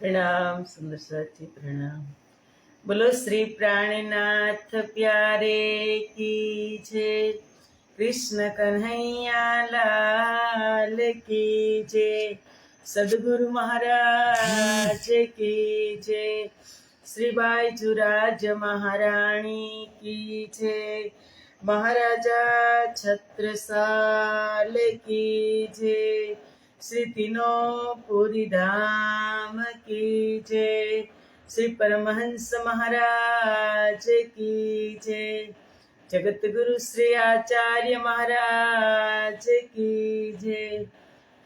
प्रणाम सुंदर साथी प्रणाम। बोलो श्री प्राणनाथ प्यारे की जय। कृष्ण कन्हैया लाल की जय। सदगुरु महाराज की जय। श्री बाईजुराज महारानी की जय। महाराजा छत्रसाल की जय। श्री तीनों पुरी धाम की जय। श्री परमहंस महाराज की जय। जगत गुरु श्री आचार्य महाराज की जय।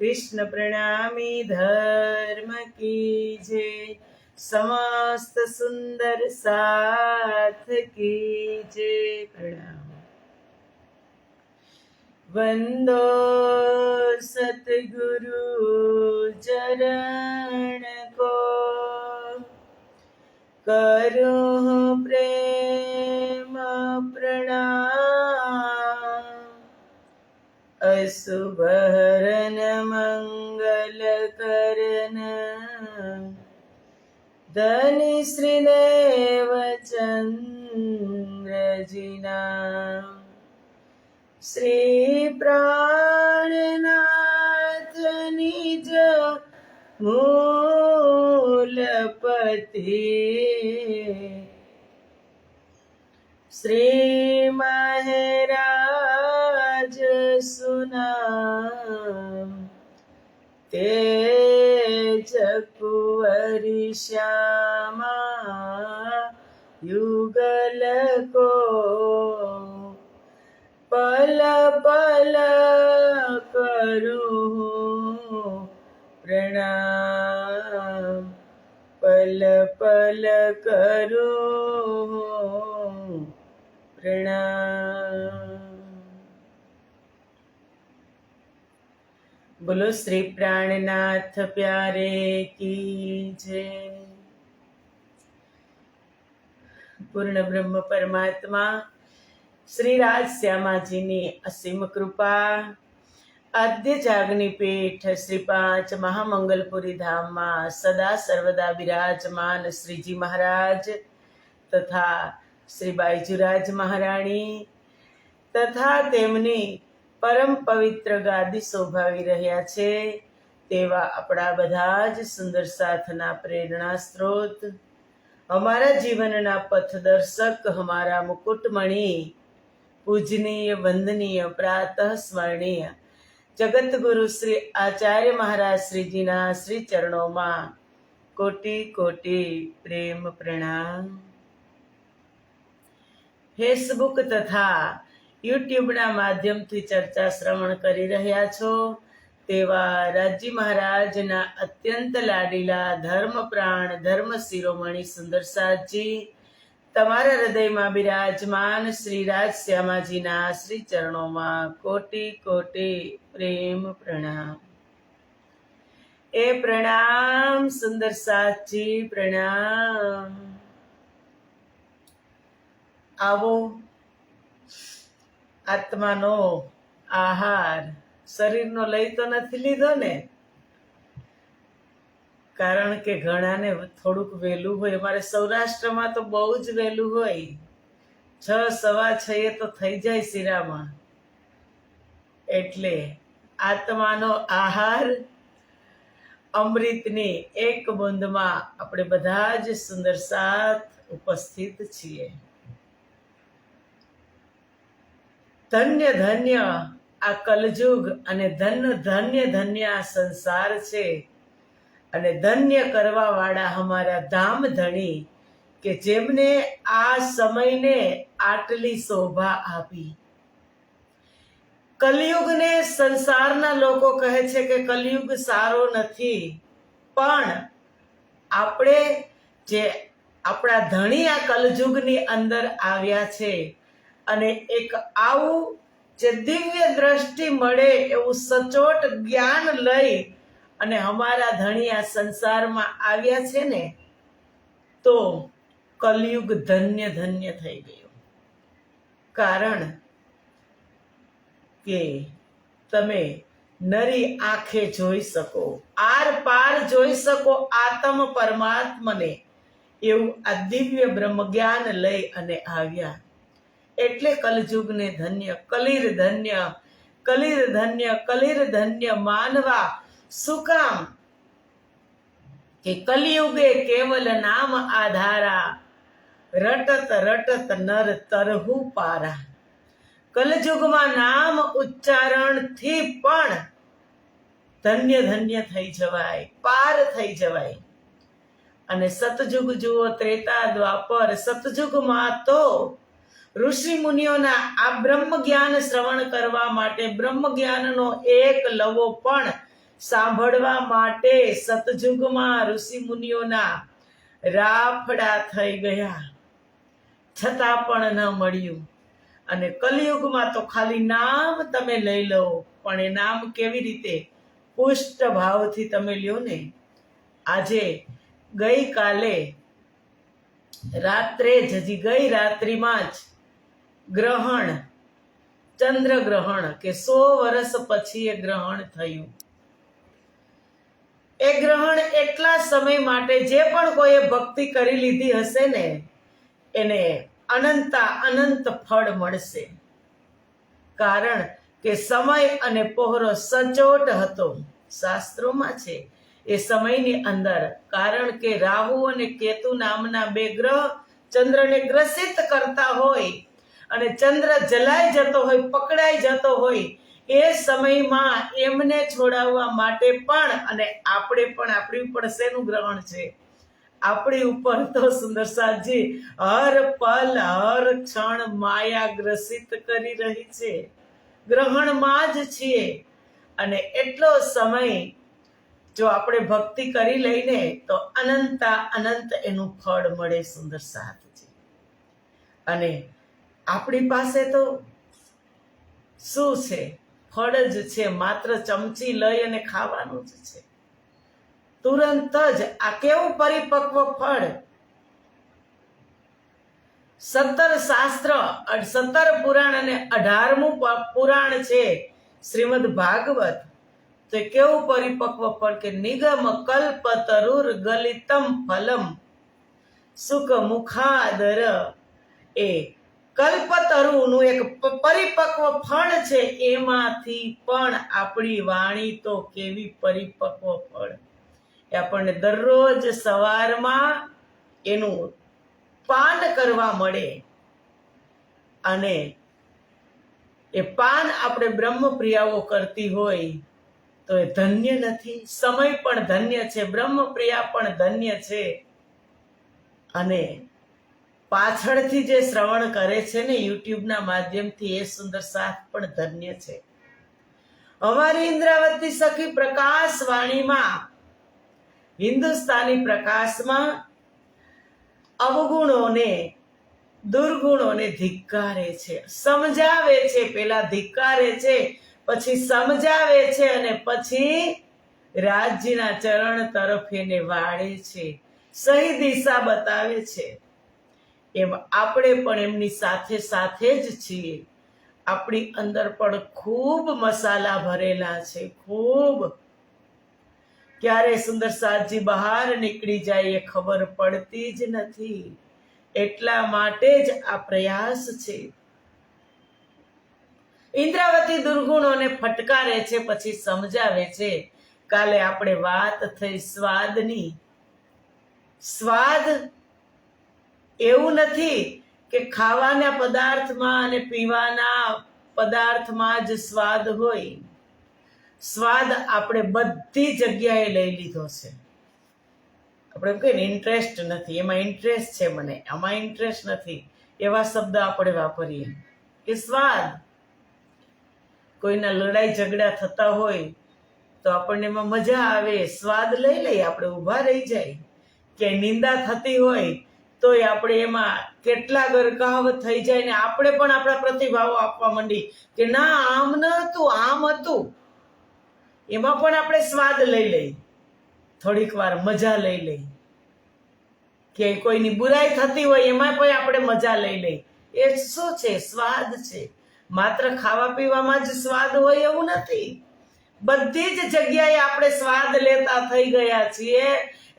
कृष्ण प्रणामी धर्म की जय। समस्त सुंदर साथ की जय। प्रणाम। वंदो सतगुरु चरण को, करो प्रेम प्रणाम। अशुभहरन मंगल करन, धनि श्रीदेव चंद्र जिना। श्री प्राणनाथ निज मूलपति, श्री महराज सुनाम। तेज कुंवरी श्यामा युगल को, पल पल करूं प्रणाम। पल पल करूं प्रणाम। बोलो श्री प्राणनाथ प्यारे की जय। पूर्ण ब्रह्म परमात्मा श्री राज श्यामाजीની અસીમ કૃપા, આદ્ય જાગની પીઠ શ્રી પાંચ મહામંગલપુરી ધામમાં સદા સર્વદા બિરાજમાન શ્રીજી મહારાજ તથા શ્રી બાઈજુરાજ મહારાણી તથા તેમની પરમ પવિત્ર ગાદી શોભાવી રહ્યા છે તેવા આપણા બધા જ સુંદર સાથના પ્રેરણા સ્ત્રોત, हमारा जीवनना पथदर्शक, हमारा मुकुटमणि, पूजनीय वंदनीय प्रातः स्मरणीय जगत गुरु श्री आचार्य महाराज श्री जी ना श्री चरणों में कोटि कोटि प्रेम प्रणाम। फेसबुक तथा यूट्यूब ना माध्यम थी चर्चा श्रवण करी रह्या छो तेवा राजी महाराज ना अत्यंत लाडीला धर्म प्राण धर्म शिरोमणि सुंदर साथ जी तमारा हृदय में विराजमान श्री राज श्यामाजी ना श्री चरणों में कोटि कोटि प्रेम प्रणाम। ए प्रणाम सुंदर साथ जी प्रणाम। आवो आत्मानो आहार शरीरनो लई तो नहीं लीधो ने, कारण के घणा ने थोड़ुक वेलू होय। अमारे सौराष्ट्र में तो बहु ज वेलू होय, 6:15 तो थई जाय शिरामां। एटले आत्मानो आहार अमृतनी एक बूंदमां आपणे बधा ज सुंदर साथ उपस्थित छीए। धन्य धन्य आ कलजुग अने धन्य धन्य धन्य आ संसार छे अने धन्य करवा वाळा हमारा धाम धणी के जेमने आ समय ने आटली शोभा आपी। कलयुग ने संसारना लोको कहे छे के कलयुग सारो नथी, पण आपणे जे आपणा धणी आ कलयुगनी अंदर आव्या छे अने एक आवुं जे दिव्य दृष्टि मळे एवं सचोट ज्ञान लई अने हमारा धणी आ संसार में आव्या छे ने, तो कलयुग धन्य धन्य थई गयो। कारण કે તમે નરી આંખે જોઈ શકો, આર પાર જોઈ શકો આત્મ પરમાત્મને, એવું આ દિવ્ય બ્રહ્મ જ્ઞાન લઈ અને આવ્યા. એટલે કલયુગને ધન્ય, કલીર ધન્ય, કલીર ધન્ય, કલીર ધન્ય માનવા. શું કામ? કે કલિયુગે કેવલ નામ આધારા, રટત રટત નર તરહુ પારા. કલયુગમાં નામ ઉચ્ચારણથી પણ ધન્ય ધન્ય થઈ જવાય, પાર થઈ જવાય. અને સતયુગ જુઓ, ત્રેતા દ્વાપર. સતયુગમાં તો ઋષિ મુનિઓના આ બ્રહ્મ જ્ઞાન શ્રવણ કરવા માટે, બ્રહ્મ જ્ઞાનનો એક લવો પણ સાંભળવા માટે સતયુગમાં ઋષિ મુનિઓના રાફડા થઈ ગયા, છતાં પણ ન મળ્યું. અને કલિયુગમાં તો ખાલી નામ તમે લઈ લો, પણ એ નામ કેવી રીતે? પુષ્ટ ભાવથી તમે લ્યો ને. આજે ગઈકાલે રાત્રે જ, ગઈ રાત્રિમાં જ ગ્રહણ, ચંદ્રગ્રહણ, કે 100 વર્ષ પછી એ ગ્રહણ થયું. એ ગ્રહણ એટલા સમય માટે, જે પણ કોઈએ ભક્તિ કરી લીધી હશે ને, એને અનંતા અનંત ફળ મળશે. કારણ કે સમય અને પહોરો સચોટ હતો. શાસ્ત્રોમાં છે એ સમયની અંદર. કારણ કે રાહુ અને કેતુ નામના 2 ગ્રહ ચંદ્રને ગ્રસિત કરતા હોય, અને ચંદ્ર જલાઈ જતો હોય, પકડાઈ જતો હોય, એ સમયમાં એમને છોડાવવા માટે પણ, અને આપણે પણ, આપણી ઉપર શેનું ગ્રહણ છે? આપણી ઉપર તો સુંદરસાજી હર પલ હર ક્ષણ માયા ગ્રસિત કરી રહી છે. ગ્રહણમાં જ છીએ. અને એટલો સમય જો આપણે ભક્તિ કરી લઈને તો અનંતા અનંત એનું ફળ મળે. સુંદર સાથજી. અને આપણી પાસે તો શું છે? ફળ જ છે. માત્ર ચમચી લઈ અને ખાવાનું જ છે. તુરંત જ. આ કેવું પરિપક્વ ફળ! 17 શાસ્ત્ર, 17 પુરાણ અને 18મું પુરાણ છે શ્રીમદ ભાગવત. તો કેવું પરિપક્વ ફળ! કે નિગમ કલ્પ તરુર ગલિતમ ફલમ સુખ મુખાદર. એ કલ્પતરુનું એક પરિપક્વ ફળ છે. એમાંથી પણ આપણી વાણી તો કેવી પરિપક્વ ફળ! એ આપણને દરરોજ સવારમાં એનું પાન કરવા મળે. અને એ પાન આપણે બ્રહ્મપ્રિયાઓ કરતી હોય તો એ ધન્ય નથી? સમય પણ ધન્ય છે, બ્રહ્મપ્રિયા પણ ધન્ય છે. અને પાછળથી જે શ્રવણ કરે છે ને યુટ્યુબના માધ્યમથી, એ સુંદર સાથ પણ ધન્ય છે. અમારી ઇન્દ્રાવતી સખી પ્રકાશ વાણીમાં, હિન્દુસ્તાની પ્રકાશમાં અવગુણોને, દુર્ગુણોને ધિક્કારે છે, સમજાવે છે. પેલા ધિક્કારે છે, પછી સમજાવે છે, અને પછી રાજ્યના ચરણ તરફ એને વાળે છે, સહી દિશા બતાવે છે. એમ આપણે પણ એમની સાથે સાથે જ છીએ. આપણી અંદર પણ ખૂબ મસાલા ભરેલા છે, ખૂબ. ક્યારે સુંદર સાજી બહાર નીકળી જાય એ ખબર પડતી જ નથી. એટલા માટે જ આ પ્રયાસ છે. ઇન્દ્રાવતી દુર્ગુણોને ફટકારે છે, પછી સમજાવે છે. કાલે આપણે વાત થઈ સ્વાદની. સ્વાદ એવું નથી કે ખાવાના પદાર્થમાં અને પીવાના પદાર્થમાં જ સ્વાદ હોય. સ્વાદ આપણે બધી જગ્યાએ લઈ લીધો છે. આપણે એમ કહીએ ને ઇન્ટરેસ્ટ નથી, એમાં ઇન્ટરેસ્ટ છે મને, આમાં ઇન્ટરેસ્ટ નથી, એવા શબ્દ આપણે વાપરીએ. કે સ્વાદ, કોઈના લડાઈ ઝઘડા થતા હોય તો આપણને એમાં મજા આવે, સ્વાદ લઈ લઈએ, આપણે ઊભા રહી જાય. કે નિંદા થતી હોય તોય આપણે એમાં કેટલા ગરકાવ થઈ જાય ને આપણે પણ આપણા પ્રતિભાવો આપવા માંડી કે ના આમ ન હતું, આમ હતું. એમાં પણ આપણે સ્વાદ લઈ લઈ, થોડીક વાર મજા લઈ લઈ. કે કોઈની બુરાઈ થતી હોય એમાં પણ આપણે મજા લઈ લઈ. એ શું છે? સ્વાદ છે. માત્ર ખાવા પીવામાં જ સ્વાદ હોય એવું નથી. બધી જ જગ્યાએ આપણે સ્વાદ લેતા થઈ ગયા છીએ.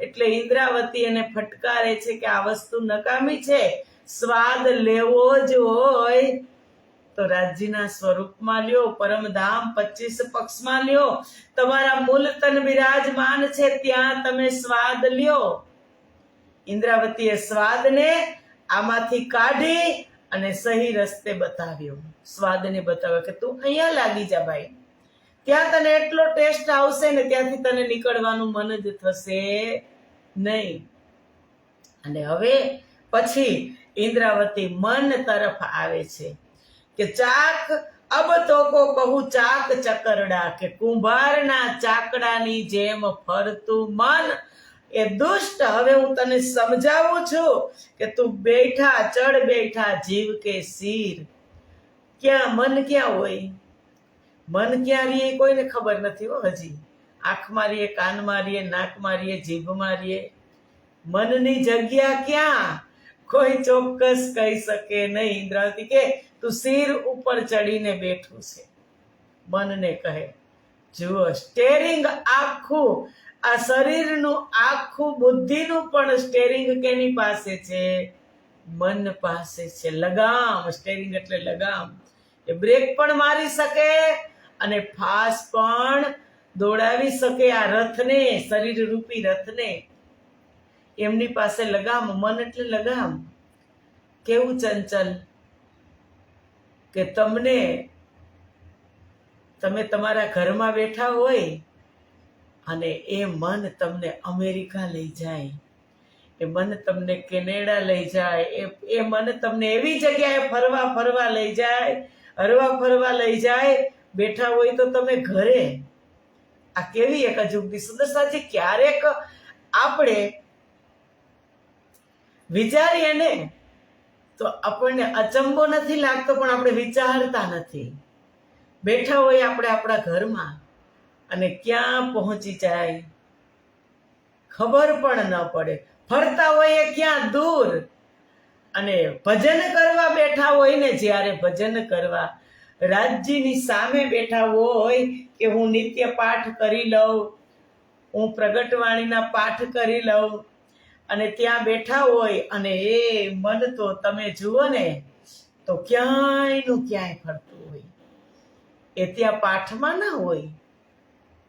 એટલે ઇન્દ્રાવતી એને ફટકારે છે કે આ વસ્તુ નકામી છે. સ્વાદ લેવો જ હોય તો રાજ્યના સ્વરૂપમાં લ્યો, પરમધામ 25 પક્ષમાં લ્યો, તમારા મૂલ તન બિરાજમાન છે ત્યાં તમે સ્વાદ લ્યો. ઇન્દ્રાવતીએ સ્વાદને આમાંથી કાઢી અને સહી રસ્તે બતાવ્યો. સ્વાદને બતાવ્યો કે તું અહીંયા લાગી જા ભાઈ, ત્યાં તને એટલો ટેસ્ટ આવશે ને ત્યાંથી તને નીકળવાનું મન જ થશે નહીં. અને હવે પછી ઇન્દ્રાવતી મન તરફ આવે છે કે ચાક અબ તો કો કહું ચાક ચકરડા, કે કુંભારના ચાકડાની જેમ ફરતું મન એ દુષ્ટ. હવે હું તને સમજાવું છું કે તું બેઠા ચડ બેઠા જીવ કે શીર. ક્યાં મન ક્યાં હોય? મન ક્યાં રહીએ કોઈને ખબર નથી હો. હજી આંખ મારીએ, કાન મારીએ, નાક મારીએ, જીભ મારીએ, મનની જગ્યા ક્યાં કોઈ ચોક્કસ કહી શકે નહીં. ઇન્દ્રાવતી કે તું શીર ઉપર ચડીને બેઠું છે. મનને કહે જુઓ, સ્ટેરિંગ આખું આ શરીરનું આખું બુદ્ધિનું પણ સ્ટેરિંગ કેની પાસે છે? મન પાસે છે. લગામ, સ્ટેરિંગ એટલે લગામ. એ બ્રેક પણ મારી શકે અને ફાસ પણ દોડાવી શકે આ રથને, શરીર રૂપી રથને. એમની પાસે લગામ. મન એટલે લગામ. કેવું ચંચલ કે તમે તમારા ઘરમાં બેઠા હોય અને એ મન તમને અમેરિકા લઈ જાય, એ મન તમને કેનેડા લઈ જાય, એ મન તમને એવી જગ્યાએ ફરવા લઈ જાય, હરવા ફરવા લઈ જાય. બેઠા હોય તો તમે ઘરે. આ કેવી એક અજુગતી સુંદરતાજી. ક્યારેક આપણે વિચારીએ ને તો આપણને અચંબો નથી લાગતો, પણ આપણે વિચારતા નથી. બેઠા હોય આપણે આપણા ઘરમાં અને ક્યાં પહોંચી જાય ખબર પણ ન પડે. ફરતા હોય ક્યાં દૂર. અને ભજન કરવા બેઠા હોય ને, જ્યારે ભજન કરવા રાજ્યની સામે બેઠા હોય કે હું નિત્ય પાઠ કરી લઉં, હું પ્રગટવાણીના પાઠ કરી લઉં, અને ત્યાં બેઠા હોય અને એ મન તો તમે જુઓ ને તો ક્યાંયનું ક્યાંય ફરતું હોય. એ ત્યાં પાઠમાં ના હોય.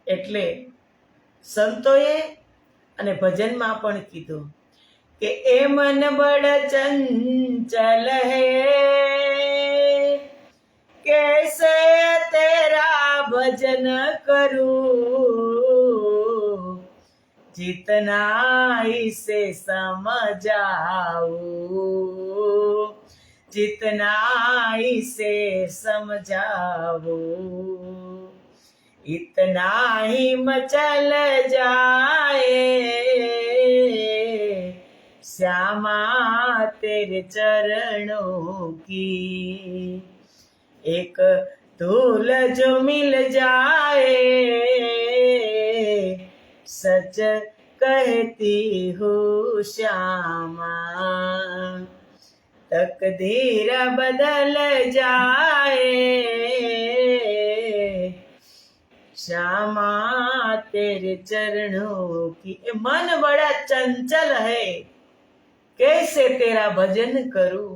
એટલે સંતોએ અને ભજનમાં પણ કીધું કે એ મન બડ ચંચલ હે, कैसे तेरा भजन करूं, जितना इसे समझाऊं, जितना इसे समझाऊं, इतना ही मचल जाए श्यामा तेरे चरणों की, एक धूल जो मिल जाए सच कहती हूँ श्यामा, तकदीर बदल जाए श्यामा तेरे चरणों की. मन बड़ा चंचल है, कैसे तेरा भजन करूं.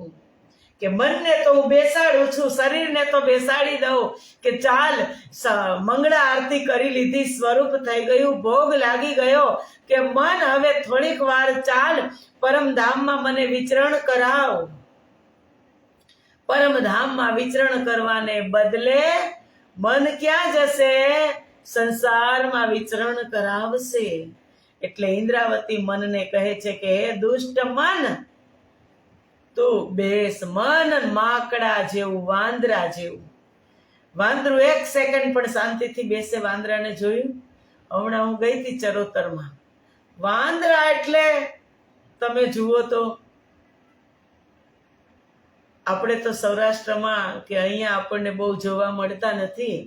કે મનને તો હું બેસાડું છું, શરીરને તો બેસાડી દઉં કે ચાલ મંગળા આરતી કરી લીધી, સ્વરૂપ થઈ ગયું, ભોગ લાગી ગયો, કે મન હવે થોડીક વાર ચાલ પરમધામમાં મને વિચરણ કરાવ. પરમધામમાં વિચરણ કરવાને બદલે મન ક્યાં જશે? સંસારમાં વિચરણ કરાવશે. એટલે ઇન્દ્રાવતી મનને કહે છે કે હે દુષ્ટ મન, તું બેસ. મન માકડા જેવું, વાંદરા જેવું. વાંદરું 1 સેકન્ડ પણ શાંતિથી બેસે? વાંદરાને જોયું? હમણાં હું ગઈ હતી ચરોતરમાં. વાંદરા એટલે તમે જુઓ તો, આપણે તો સૌરાષ્ટ્રમાં કે અહીંયા આપણને બહુ જોવા મળતા નથી,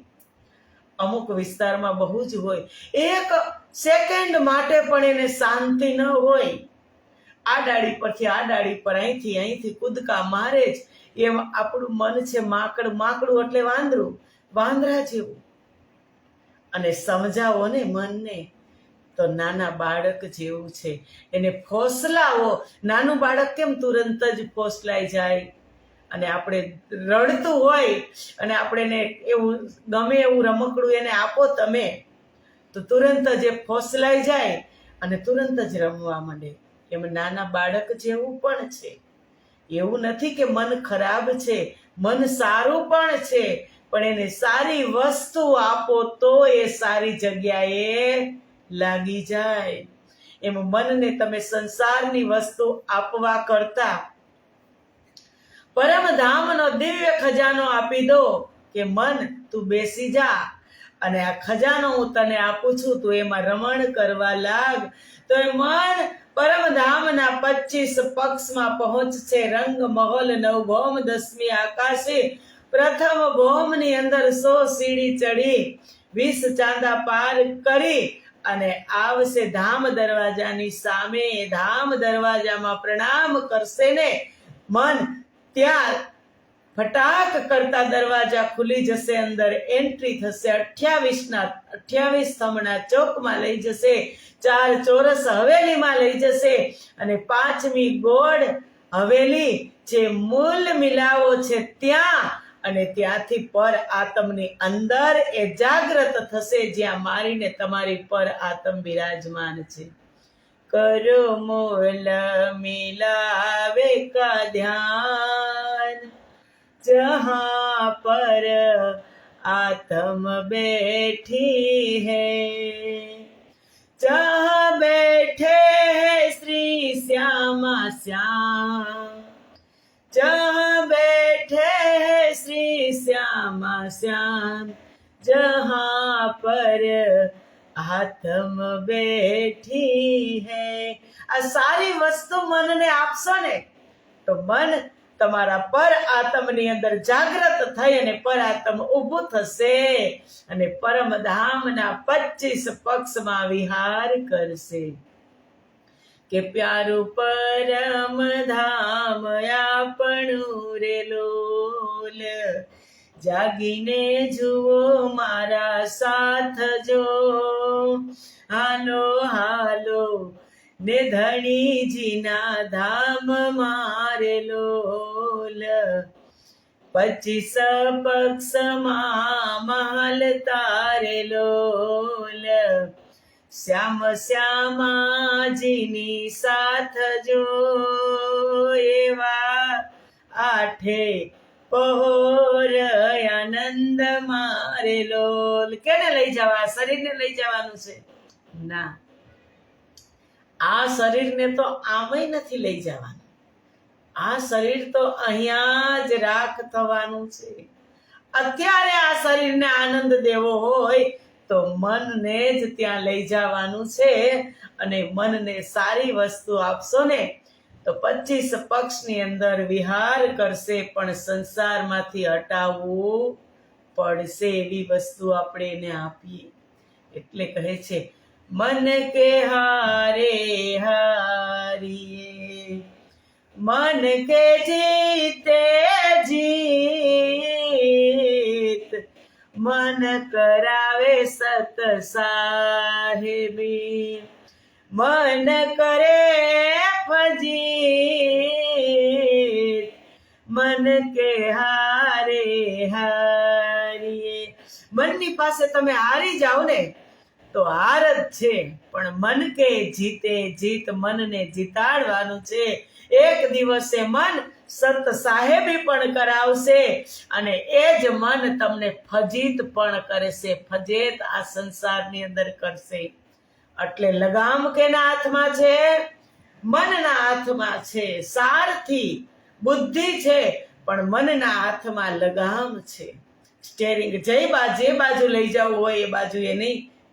અમુક વિસ્તારમાં બહુ જ હોય. 1 સેકન્ડ માટે પણ એને શાંતિ ન હોય. આ ડાળી પરથી આ ડાળી પર, અહીંથી કૂદકા મારે જ. એમ આપણું મન છે માકડું એટલે વાંદરું, વાંદરા જેવું. અને સમજાવો ને મનને. તો નાના બાળક જેવું છે, એને ફોસલાવો. નાનું બાળક કેમ તુરંત જ ફોસલાઈ જાય? અને આપણે રડતું હોય અને આપણે એને એવું ગમે એવું રમકડું એને આપો તમે, તો તુરંત જ એ ફોસલાઈ જાય અને તુરંત જ રમવા માંડે. એમ નાના બાળક જેવું પણ છે. એવું નથી કે મન ખરાબ છે, મન સારું પણ છે, પણ એને સારી વસ્તુ આપો તો એ સારી જગ્યાએ લાગી જાય. એમ મનને તમે સંસારની વસ્તુ આપવા કરતા પરમધામનો દિવ્ય ખજાનો આપી દો કે મન તું બેસી જા અને આ ખજાનો હું તને આપું છું, તું એમાં રમણ કરવા લાગ. તો એ મન પરમધામના 25 પક્ષમાં પહોંચશે. રંગ મહોલ નવભૌમ 10મી આકાશે. પ્રથમ ભૌમની અંદર 100 સીડી ચડી 20 ચાંદા પાર કરી અને આવશે ધામ દરવાજાની સામે. ધામ દરવાજામાં પ્રણામ કરશે ને મન, ત્યાં ફટાક કરતા દરવાજા ખુલી જશે, અંદર એન્ટ્રી થશે. 28 થમણા ચોકમાં લઈ જશે, 4 ચોરસ હવેલીમાં લઈ જશે અને 5મી ગોળ હવેલી જે મૂલ મિલાવો છે ત્યાં, અને ત્યાંથી પર આત્મની અંદર એ જાગ્રત થશે, જ્યાં મારીને તમારી પર આત્મ બિરાજમાન છે. કરો મોલ મિલાવે કા ધ્યાન, जहाँ पर आत्म बैठी है, जहाँ बैठे हैं श्री श्यामा श्याम, जहाँ बैठे हैं श्री श्यामा श्याम, जहाँ पर आत्म बैठी है. આ સારી વસ્તુ મનને આપશો ને તો મન તમારા પર આત્મની અંદર જાગ્રત થઈ અને પર આત્મ ઊભું થશે અને પરમધામના 25 પક્ષમાં વિહાર કરશે. કે પ્યારું પરમ ધામ આપણું રે લોલ, જાગીને જુઓ મારા સાથ જો. હાલો હાલો ને ધણીજીના ધામ મારે લોલ. 25 પક્ષમાં મહાલ તારે લોલ. શ્યામ શ્યામાજીની સાથ જો. એવા 8 પહોર આનંદ મારે લોલ. કેને લઈ જવા? શરીરને લઈ જવાનું છે? ના, આ શરીરને તો આમય નથી લઈ જવાનું. આ શરીર તો અહીંયા જ રાખ થવાનું છે. અત્યારે આ શરીરને આનંદ દેવો હોય તો મનને જ ત્યાં લઈ જવાનું છે અને મનને સારી વસ્તુ આપશો ને તો 25 પક્ષની અંદર વિહાર કરશે, પણ સંસારમાંથી હટાવવું પડશે. એવી વસ્તુ આપણે એને આપીએ. એટલે કહે છે મન કે હારે હારીએ, મન કે જીતે જીત, મન કરાવે સત સાહેબી, મન કરે ફજીત, મન કે હારે હારીએ. મનની પાસે તમે હારી જાઓ ને તો હાર જ છે, પણ મન કે જીતે જીત, મનને જીતાડવાનું છે. એક દિવસે મન સત સાહેબી પણ કરાવશે અને એ જ મન તમને ફજીત પણ કરશે. ફજેત આ સંસારની અંદર કરશે. એટલે લગામ કેના હાથમાં છે? મનના હાથમાં છે. સારથી બુદ્ધિ છે, પણ મનના હાથમાં લગામ છે. સ્ટેરિંગ જે બાજુ લઈ જવું હોય એ બાજુ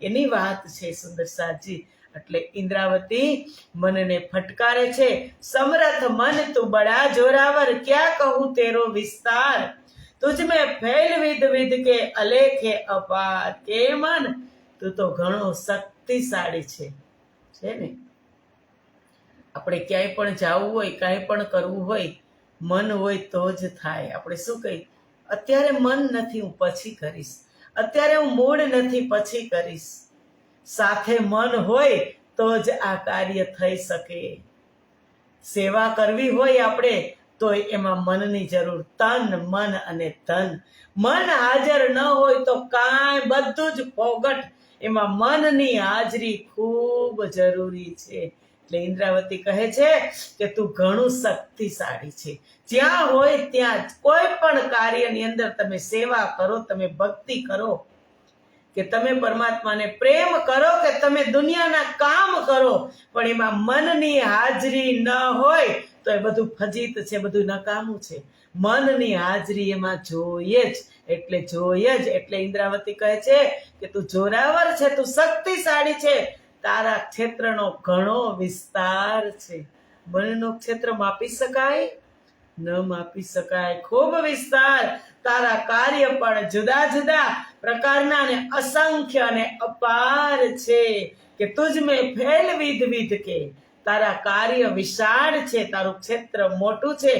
એની વાત છે સુંદર સાજી. એટલે ઇન્દ્રાવતી મનને ફટકારે છે. સમરથ મન તું બડા જોરાવર, ક્યાં કહું તેરો વિસ્તાર, તુજ મેં ફેલ વિધ વિધ કે અલેખે અપાર. કે મન તું તો ઘણો શક્તિશાળી છે ને. આપણે ક્યાંય પણ જવું હોય, કાંઈ પણ કરવું હોય, મન હોય તો જ થાય. આપણે શું કહી, અત્યારે મન નથી, હું પછી કરીશ. અત્યારે હું મૂડ નથી, પછી કરીશ. સાથે મન હોય તો જ આ કાર્ય થઈ શકે. સેવા કરવી હોય આપણે તો એમાં મનની જરૂર, તન મન અને ધન. મન હાજર ન હોય તો કાંઈ બધું જ ફોગટ. એમાં મનની હાજરી ખૂબ જરૂરી છે. એટલે ઇન્દ્રાવતી કહે છે કે તું ઘણું શક્તિશાળી છે. જ્યાં હોય ત્યાં કોઈ પણ કાર્યની અંદર તમે સેવા કરો, તમે ભક્તિ કરો, કે તમે પરમાત્માને પ્રેમ કરો, કે તમે દુનિયાના કામ કરો, પણ એમાં મનની હાજરી ન હોય તો એ બધું ફજીત છે, બધું નકામું છે. મનની હાજરી એમાં જોઈએ જ, એટલે ઇન્દ્રાવતી કહે છે કે તું જોરાવર છે, તું શક્તિશાળી છે, તારા ક્ષેત્રનો ઘણો વિસ્તાર છે. મનનો ક્ષેત્ર માપી શકાય? ન માપી શકાય. ખૂબ વિસ્તાર. તારા કાર્ય પણ જુદા જુદા પ્રકારના અને અસંખ્ય અને અપાર છે. કે તુજ મેં ફેલ વિધ વિધ કે, તારા કાર્ય વિશાળ છે, તારું ક્ષેત્ર મોટું છે,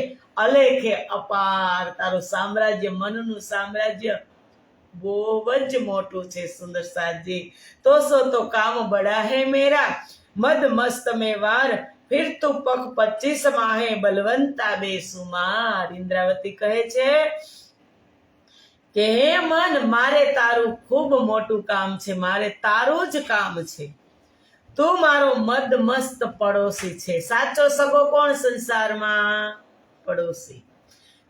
અલેખે અપાર. તારું સામ્રાજ્ય, મનનું સામ્રાજ્ય બહુ જ મોટું છે. સુંદર સાજી તો સો તો કામ બડા હે મેરા, મદ મસ્ત મેં વાર, ફિર તું પખ 25 માહે બલવંતા બેસુમાર. ઇન્દ્રાવતી કહે છે કે હે મન, મારે તારું ખૂબ મોટું કામ છે, મારે તારું જ કામ છે. તું મારો મદ મસ્ત પડોશી છે. સાચો સગો કોણ સંસારમાં? પડોશી.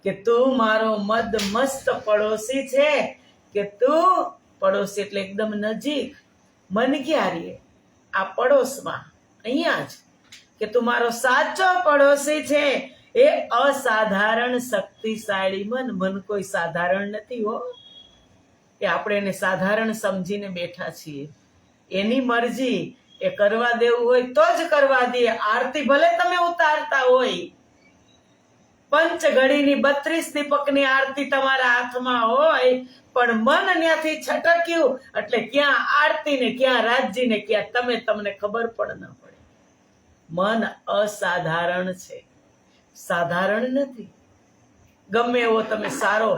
કે તું મારો મદ મસ્ત પડોશી છે. કે તું પડોશી એટલે એકદમ નજીક. મન ક્યાં રે? આ પડોશમાં, અહીંયા જ. કે તું મારો સાચો પડોશી છે. એ અસાધારણ શક્તિશાળી મન. મન કોઈ સાધારણ નથી હો, કે આપણે એને સાધારણ સમજીને બેઠા છીએ. એની મરજી, એ કરવા દેવું હોય તો જ કરવા દે. આરતી ભલે તમે ઉતારતા હોય, પંચ ઘડીની 32 દીપકની આરતી તમારા હાથમાં હોય, પણ મન ત્યાંથી છટક્યું એટલે ક્યાં આરતી ને ક્યાં રાજજી ને ક્યાં તમને ખબર પણ ન પડે. મન અસાધારણ છે, સાધારણ નથી. ગમે એવો તમે સારો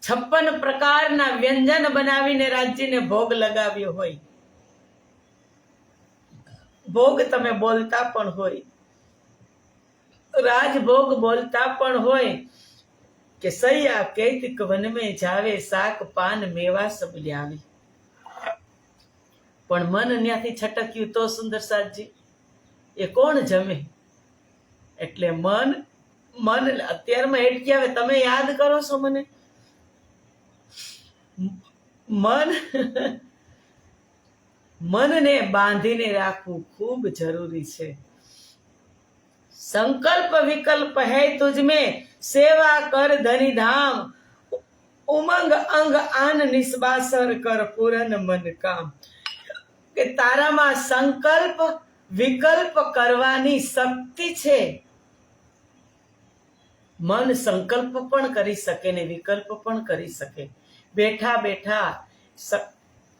56 પ્રકારના વ્યંજન બનાવીને રાજ્યને ભોગ લગાવ્યો હોય, ભોગ તમે બોલતા પણ હોય, રાજભોગ બોલતા પણ હોય, કે સૈયા કૈતિક વન મેં જાવે, શાક પાન મેવા સબ લ્યાવે, પણ મન ત્યાંથી છટક્યું તો સુંદર સાજી એ કોણ જમે? એટલે મન અત્યારમાં હેઠી આવે. તમે યાદ કરો છો મને? મનને બાંધીને રાખવું ખૂબ જરૂરી છે. સંકલ્પ વિકલ્પ હૈ તુજ મેં, સેવા કર ધની ધામ, ઉમંગ અંગ આન નિસ્બાસર કર પૂરન મન કામ. કે તારામાં સંકલ્પ વિકલ્પ કરવાની શક્તિ છે. મન સંકલ્પ પણ કરી શકે ને વિકલ્પ પણ કરી શકે. બેઠા બેઠા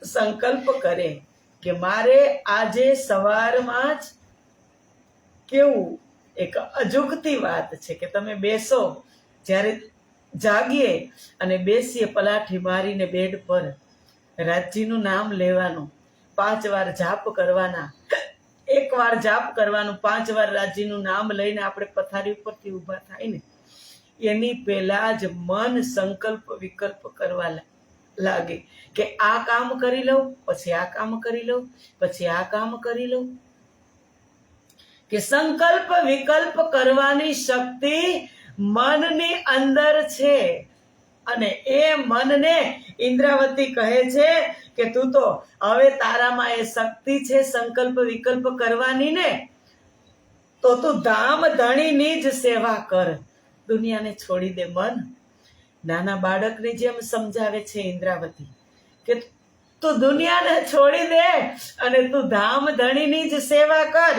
સંકલ્પ કરે કે મારે આજે સવારમાં જ, કેવું એક અજુગતી વાત છે કે તમે બેસો, જ્યારે જાગીએ અને બેસીએ પલાઠી મારીને બેડ પર, રાજજીનું નામ લેવાનું, 5 વાર જાપ કરવાના, 1 વાર જાપ કરવાનું, 5 વાર રાજજીનું નામ લઈને આપણે પથારી ઉપરથી ઊભા થાય ને, એની પહેલા જ મન સંકલ્પ વિકલ્પ કરવા લાગે કે આ કામ કરી લઉં, પછી આ કામ કરી લઉં, પછી આ કામ કરી લઉં. કે સંકલ્પ વિકલ્પ કરવાની શક્તિ મનની અંદર છે. અને એ મનને ઇન્દ્રાવતી કહે છે કે તું તો હવે તારામાં એ શક્તિ છે સંકલ્પ વિકલ્પ કરવાની ને, તો તું ધામ ધણીની જ સેવા કર. દુનિયાને છોડી દે. મન નાના બાળકની જેમ સમજાવે છે ઇન્દ્રાવતી કે તું દુનિયાને છોડી દે અને તું ધામ ધણીની જ સેવા કર.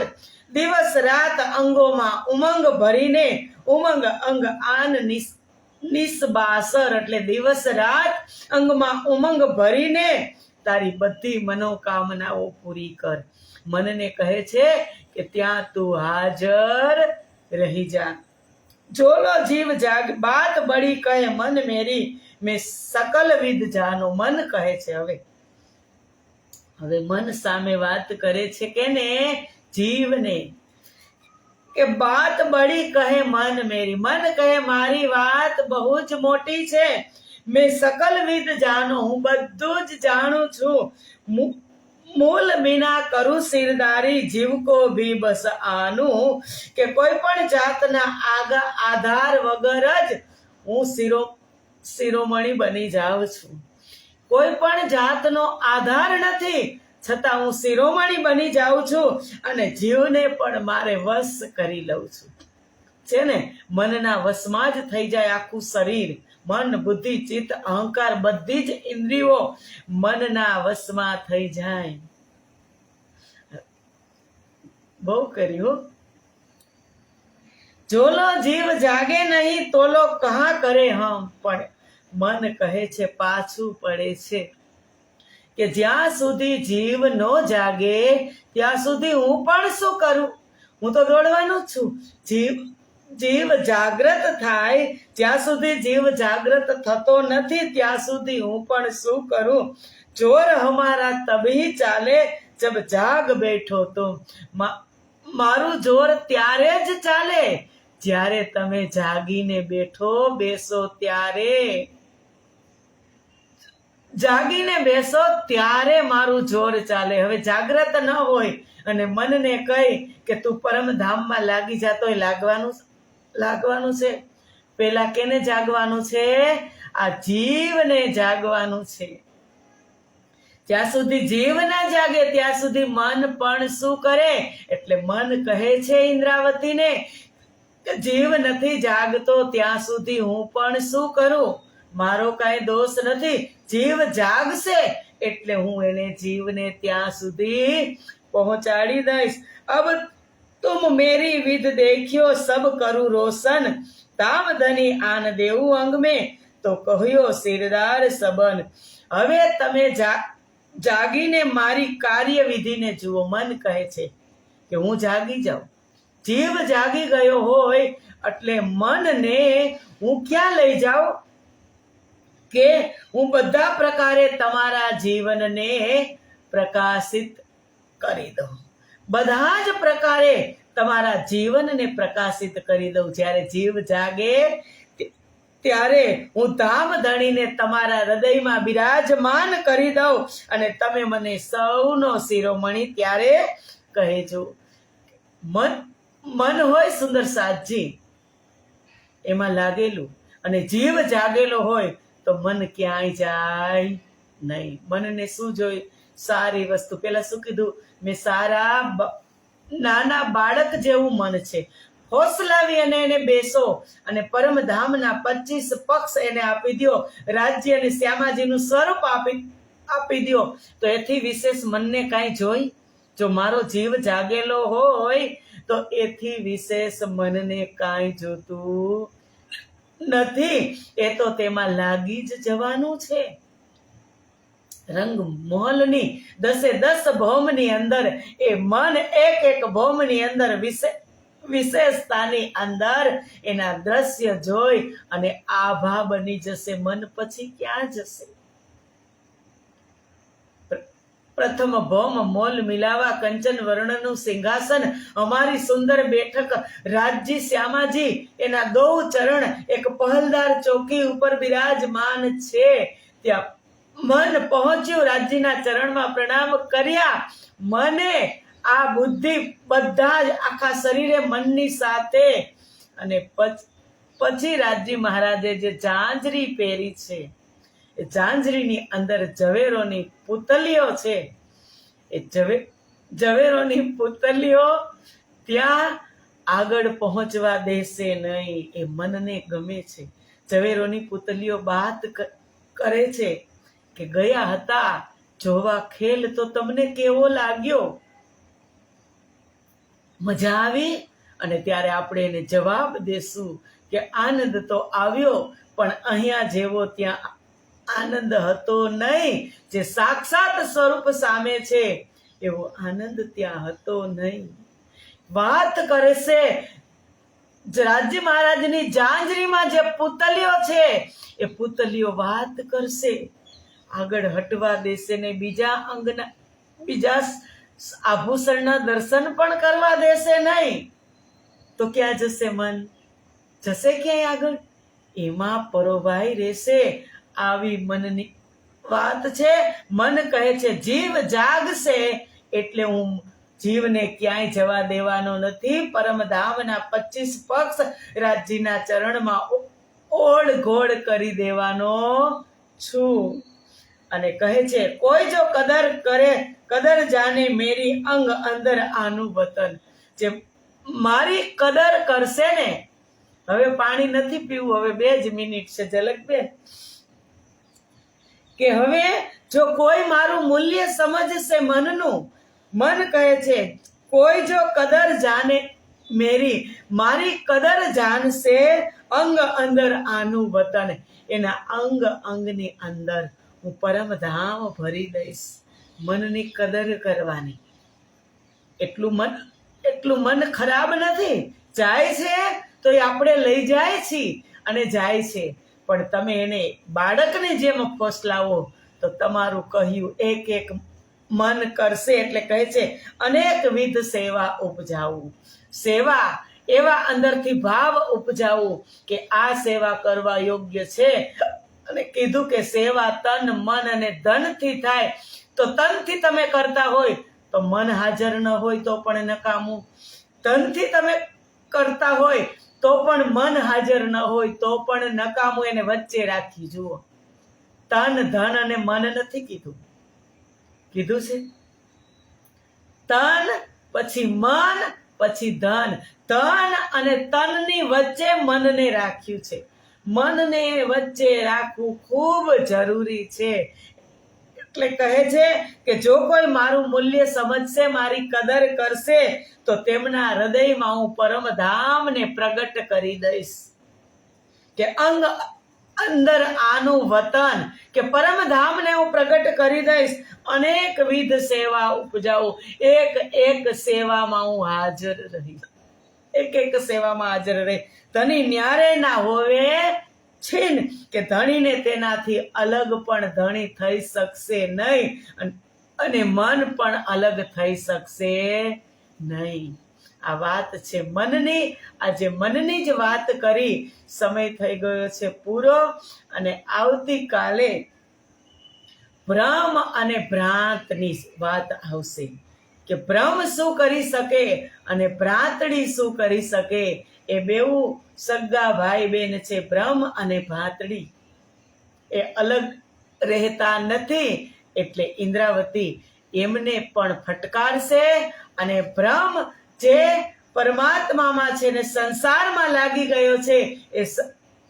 દિવસ રાત અંગોમાં ઉમંગ ભરીને, ઉમંગ અંગ આન નિસ્બાસર એટલે દિવસ રાત અંગમાં ઉમંગ ભરીને તારી બધી મનોકામનાઓ પૂરી કર. મનને કહે છે કે ત્યાં તું હાજર રહી જા. જોલો જીવ જાગ બાત બડી કહે મન મેરી મેં સકલ વિદ જાનો. મન કહે છે. હવે મન સામે વાત કરે છે કેને? જીવને. કે બાત બડી કહે મન મેરી. મન કહે મારી વાત બહુ જ મોટી છે. મેં સકલ વિદ જાનો. હું બધું જ જાણું છું. મૂલ મીના કરું સિરદારી જીવકો ભી બસ આનું. કે કોઈ પણ જાતના આધાર વગર જ હું શિરોમણી બની જાઉં છું. કોઈ પણ જાતનો આધાર નથી છતાં હું શિરોમણી બની જાઉં છું અને જીવને પણ મારે વશ કરી લઉં છું. છે ને, મનના વશમાં જ થઈ જાય આખું શરીર. મન, બુદ્ધિ, ચિત્ત, અહંકાર બધી જ ઇન્દ્રિયો મનના વશમાં થઈ જાય. બહુ કર્યું. જોલો જીવ જાગે નહીં તોલો કહા કરે હમ. પણ મન કહે છે પાછું પડે છે કે જ્યાં સુધી જીવ ન જાગે ત્યાં સુધી હું પણ શું કરું? હું તો દોડવાનું જ છું. જીવ જાગ્રત થાય જ્યાં સુધી જીવ જાગ્રત થતો નથી ત્યાં સુધી હું પણ શું કરું? જોર હમારા તભી ચાલે જબ જાગ બેઠો તો. મારું જોર ત્યારે જ ચાલે જ્યારે તમે જાગીને બેસો ત્યારે. જાગીને બેસો ત્યારે મારું જોર ચાલે. હવે જાગ્રત ન હોય અને મનને કહી કે તું પરમધામમાં લાગી જા, તો લાગવાનું છે. પેલા કેને જાગવાનું છે? આ જીવને જાગવાનું છે. જ્યાં સુધી જીવ ના જાગે ત્યાં સુધી મન પણ શું કરે? એટલે મન કહે છે ઇન્દ્રાવતીને કે જીવ નથી જાગતો ત્યાં સુધી હું પણ શું કરું? મારો કાંઈ દોષ નથી. જીવ જાગશે એટલે હું એને જીવને ત્યાં સુધી પહોંચાડી દઈશ. અબ તુમ મેરી વિધ દેખ્યો સબ કરું રોશન. તામ ધની આન દેવું અંગ મેં તો કહ્યો સિરદાર સબન. હવે તમે જાગીને મારી કાર્યવિધિને જુઓ. મન કહે છે કે હું જાગી જાઉં. જીવ જાગી ગયો હોય એટલે મનને હું ક્યાં લઈ જાઉં? કે હું બધા પ્રકારે તમારા જીવનને પ્રકાશિત કરી દઉં. બધા જ પ્રકારે તમારા જીવનને પ્રકાશિત કરી દઉં. જ્યારે જીવ જાગે ત્યારે હું ધામ ધણીને તમારા હૃદયમાં બિરાજમાન કરી દઉં અને તમે મને સૌનો શિરોમણી ત્યારે કહેજો. મન હોય સુંદર સાજી એમાં લાગેલું અને જીવ જાગેલો હોય તો મન ક્યાંય જાય નહીં. મનને શું જોઈ? સારી વસ્તુ. પેલા શું કીધું મેં? નાના બાળક જેવું મન છે. હોસલાવી અને એને બેસો અને પરમધામના 25 પક્ષ એને આપી દો. રાજ્ય અને શ્યામાજીનું સ્વરૂપ આપી દો. તો એથી વિશેષ મનને કાંઈ જોઈ? જો મારો જીવ જાગેલો હોય તો એથી વિશેષ મનને કાંઈ જોતું નથી. એ તો તેમાં લાગી જ જવાનું છે. રંગ મહોલની 10 ભૌમની અંદર એ મન એક ભૌમની અંદર વિશેષતાની અંદર એના દ્રશ્ય જોઈ અને આભા બની જશે. મન પછી ક્યાં જશે? પ્રથમ ભૌમ મોલ મિલાવા કંચન વર્ણનું સિંહાસન. અમારી સુંદર બેઠક રાજજી શ્યામાજી એના 2 ચરણ એક પહલદાર ચોકી ઉપર બિરાજમાન છે. ત્યાં મન પહોંચ્યું. રાજજીના ચરણમાં પ્રણામ કર્યા. મને આ બુદ્ધિ બધા જ આખા શરીરે મનની સાથે. અને પછી રાજજી મહારાજે જે ઝાંઝરી પહેરી છે એ ઝાંઝરીની અંદર ઝવેરોની પુતલીઓ છે. એ ઝવેરોની પુતલીઓ ત્યાં આગળ પહોંચવા દેશે નહીં. એ મનને ગમે છે. ઝવેરોની પુતલીઓ વાત કરે છે કે ગયા હતા જોવા ખેલ તો તમને કેવો લાગ્યો? મજા આવી? અને ત્યારે આપણે એને જવાબ દેશું કે આનંદ તો આવ્યો પણ અહીંયા જેવો ત્યાં આનંદ હતો નહીં. જે સાક્ષાત સ્વરૂપ સામે છે એવો આનંદ ત્યાં હતો નહીં. વાત કરશે રાજ્ય મહારાજની જાંજરીમાં જે પૂતલીઓ છે એ પૂતલીઓ વાત કરશે, આગળ હટવા દેશે ને બીજા આભૂષણના દર્શન પણ કરવા દેશે નહીં. તો ક્યાં જશે મન? જશે ક્યાંય આગળ? એમાં પરોવાઈ રહેશે. આવી મનની વાત છે. મન કહે છે જીવ જાગશે એટલે હું જીવને ક્યાંય જવા દેવાનો નથી. પરમધામના 25 પક્ષ રાજજીના ચરણમાં ઓળ ઘોળ કરી દેવાનો છું. અને કહે છે કોઈ જો કદર કરે, કદર જાને મેરી અંગ અંદર આનું વતન. જે મારી કદર કરશે ને, હવે પાણી નથી પીવું, હવે 2 જ મિનિટ છે ઝલકબેન, કે હવે જો કોઈ મારું મૂલ્ય સમજશે મનનું, મન કહે છે કોઈ જો કદર જાને મેરી, મારી કદર જાણશે, અંગ અંદર આનું વતન, એના અંગ અંગની અંદર હું પરમધામ ભરી દઈશ. મનની કદર કરવાની. એટલું મન ખરાબ નથી. જાય છે તો એ આપણે લઈ જાય છીએ અને જાય છે, પણ તમે એને બાળકની જેમ ફોસલાવો તો તમારું કહ્યું એક એક મન કરશે. એટલે કહે છે અનેકવિધ સેવા ઉપજાવું. સેવા એવા અંદરથી ભાવ ઉપજાવું કે આ સેવા કરવા યોગ્ય છે. અને કીધું કે સેવા તન મન અને ધનથી થાય. તો તનથી તમે કરતા હોય તો મન હાજર ન હોય તો પણ નકામું. ધનથી તમે કરતા હોય તો પણ મન હાજર ન હોય તો પણ નકામું. એને વચ્ચે રાખી જુઓ. તન ધન અને મન નથી કીધું, કીધું છે તન પછી મન પછી ધન. ધન અને તનની વચ્ચે મનને રાખ્યું છે. મનને વચ્ચે રાખવું ખૂબ જરૂરી છે. એટલે કહે છે કે જો કોઈ મારું મૂલ્ય સમજશે, મારી કદર કરશે, તો તેમના હૃદયમાં હું પરમધામને પ્રગટ કરી દઈશ. કે અંગ અંદર આનું વતન, કે પરમધામને હું પ્રગટ કરી દઈશ. અનેકવિધ સેવા ઉપજાવું. એક સેવામાં હું હાજર રહી. એક સેવામાં હાજર રહી. ધણી ન્યારે ના હોવે છીન, કે ધણીને તેનાથી અલગ પણ ધણી થઈ શકશે નહીં, અને મન પણ અલગ થઈ શકશે નહીં. આ વાત છે મનની. આજે મનની જ વાત કરી. સમય થઈ ગયો છે પૂરો, અને આવતીકાલે ભ્રમ અને ભ્રાંતની વાત આવશે. કે ભ્રમ શું કરી શકે અને ભ્રાંતડી શું કરી શકે. એ બેઉ સગા ભાઈ બહેન છે. ભ્રમ અને ભ્રાંતડી એ અલગ રહેતા નથી. એટલે ઇન્દ્રાવતી એમને પણ ફટકારશે. અને ભ્રમ જે પરમાત્મામાં છે ને સંસારમાં લાગી ગયો છે, એ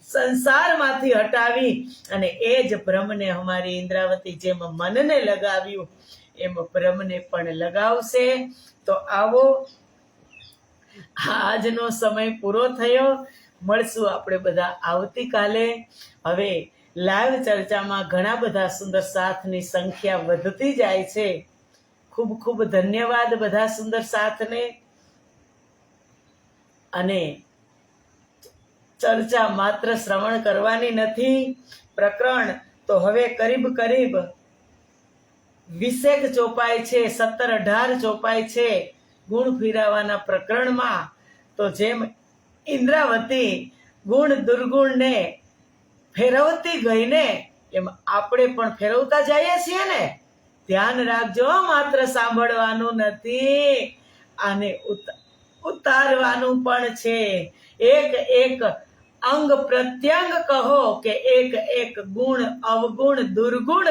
સંસારમાંથી હટાવી અને એ જ ભ્રમને અમારી ઇન્દ્રાવતી જેમ મનને લગાવ્યું એમ ભ્રમને પણ લગાવશે. તો આવો, આજનો સમય પૂરો થયો. મળશું આપણે બધા આવતીકાલે. હવે લાઈવ ચર્ચામાં ઘણા બધા સુંદર સાથની સંખ્યા વધતી જાય છે. ખૂબ ખૂબ ધન્યવાદ બધા સુંદર સાથને. અને ચર્ચા માત્ર શ્રવણ કરવાની નથી. પ્રકરણ તો હવે કરીબ 20 ચોપાઈ છે, 17-18 ચોપાઈ છે ગુણ ફેરવવાના પ્રકરણમાં. તો જેમ ઇન્દ્રાવતી ગુણ દુર્ગુણને ફેરવતી ગઈને, એમ આપણે પણ ફેરવતા જઈએ છીએ ને. ધ્યાન રાખજો, માત્ર સાંભળવાનું નથી, આને ઉતારવાનું પણ છે. એક અંગ પ્રત્યંગ કહો, કે એક ગુણ અવગુણ દુર્ગુણ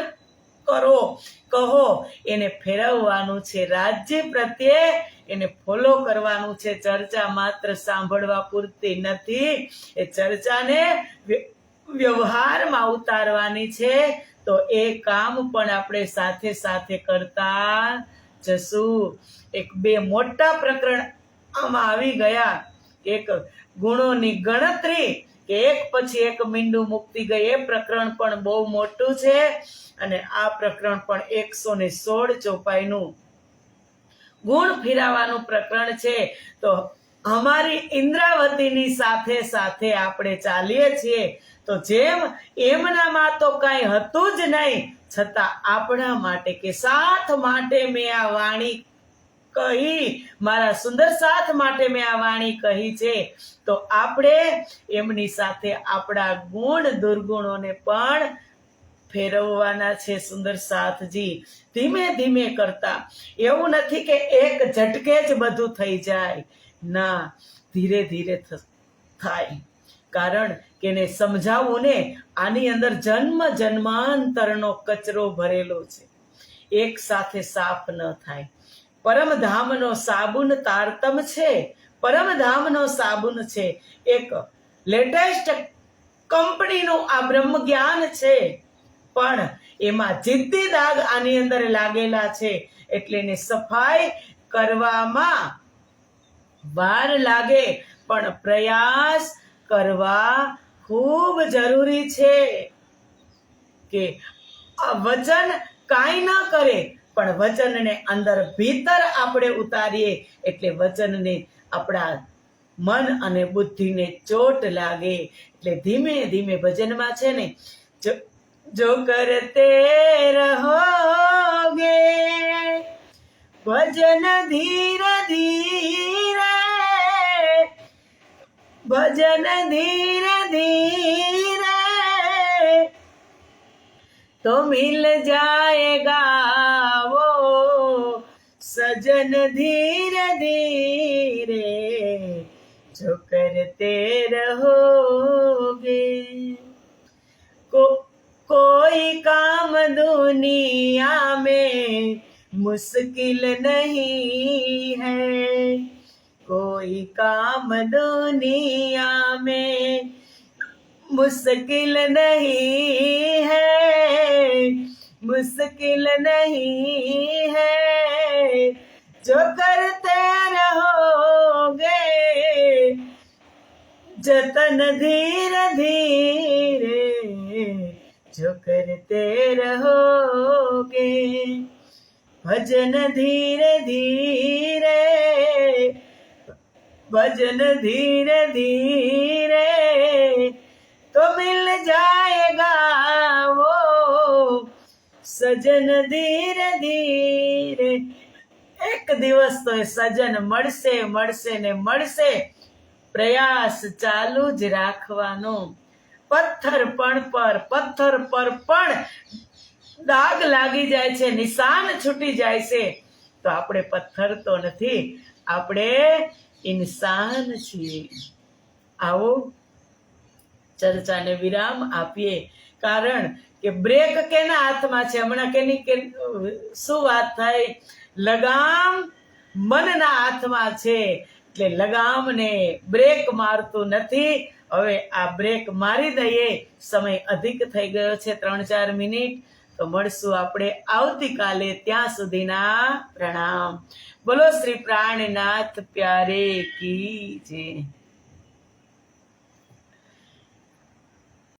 કહો, એને ફેરવવાનું છે. રાજ્ય પ્રત્યે એને ફોલો કરવાનું છે. ચર્ચા માત્ર સાંભળવા પૂરતી નથી, એ ચર્ચાને વ્યવહારમાં ઉતારવાની છે. તો એ કામ પણ આપણે સાથે સાથે કરતા જશું. 1-2 મોટા પ્રકરણ આમાં આવી ગયા. એક ગુણોની ગણતરી, કે એક પછી એક મીંડું મુક્તિ ગઈ, એ પ્રકરણ પણ બહુ મોટું છે. અને આ પ્રકરણ પણ 116 ચોપાઈનું ગુણ ફેરવવાનું પ્રકરણ છે. તો અમારી ઇન્દ્રાવતીની સાથે સાથે આપણે ચાલીએ છીએ તો જેમ એમનામાં તો કાંઈ હતું જ નહીં, છતાં આપણા માટે કે સાથ માટે મેં આ વાણી કહી, મારા સુંદર સાથ માટે મેં આ વાણી કહી છે, તો આપણે એમની સાથે આપણા ગુણ દુર્ગુણોને પણ ફેરવવાના છે. સુંદર સાથજી ધીમે ધીમે કરતા, એવું નથી કે એક ઝટકે જ બધું થઈ જાય, ના, ધીરે ધીરે થાય. કારણ કે એને સમજાવવું ને, આની અંદર જન્મ જન્માંતરનો કચરો ભરેલો છે, એક સાથે સાફ ન થાય. પરમધામનો સાબુન તારતમ છે, પરમધામનો સાબુન છે, એક લેટેસ્ટ કંપનીનું આ બ્રહ્મ જ્ઞાન છે, પણ એમાં જિદ્દી દાગ આની અંદર લાગેલા છે, એટલે એને સફાઈ કરવામાં વાર લાગે, પણ પ્રયાસ કરવા ખૂબ જરૂરી છે. કે આ વચન કાંઈ ન કરે, પણ વચનને અંદર ભીતર આપણે ઉતારીએ એટલે વચનને આપણા મન અને બુદ્ધિને ચોટ લાગે. એટલે ધીમે ધીમે ભજનમાં છે ને, જો કરતે રહોગે ભજન ધીરે ધીરે, ભજન ધીરે ધીરે, तो मिल जाएगा वो सजन धीरे धीरे, जो करते रहोगे. कोई काम दुनिया में मुश्किल नहीं है, कोई काम दुनिया में मुश्किल नहीं है, मुश्किल नहीं है, जो करते रहोगे जतन धीरे धीरे, जो करते रहोगे भजन धीरे धीरे, भजन धीरे धीरे, तो मिल जाएगा वो સજન ધીરે ધીરે. એક દિવસ તો એ સજન મળશે મળશે ને મળશે. પ્રયાસ ચાલુ જ રાખવાનો. પથ્થર પર પણ દાગ લાગી જાય છે, નિશાન છૂટી જાય છે, તો આપણે પથ્થર તો નથી, આપણે ઇન્સાન છીએ. આવો ચર્ચાને વિરામ આપીએ. કારણ કે બ્રેક કેના હાથમાં છે? હમણાં શું વાત થઈ? લગામ મનના હાથમાં છે, એટલે લગામને બ્રેક મારતું નથી. હવે આ બ્રેક મારી દઈએ. સમય અધિક થઈ ગયો છે, 3-4 મિનિટ. તો મળશું આપણે આવતીકાલે. ત્યાં સુધીના પ્રણામ. બોલો શ્રી પ્રાણનાથ પ્યારે કી જય.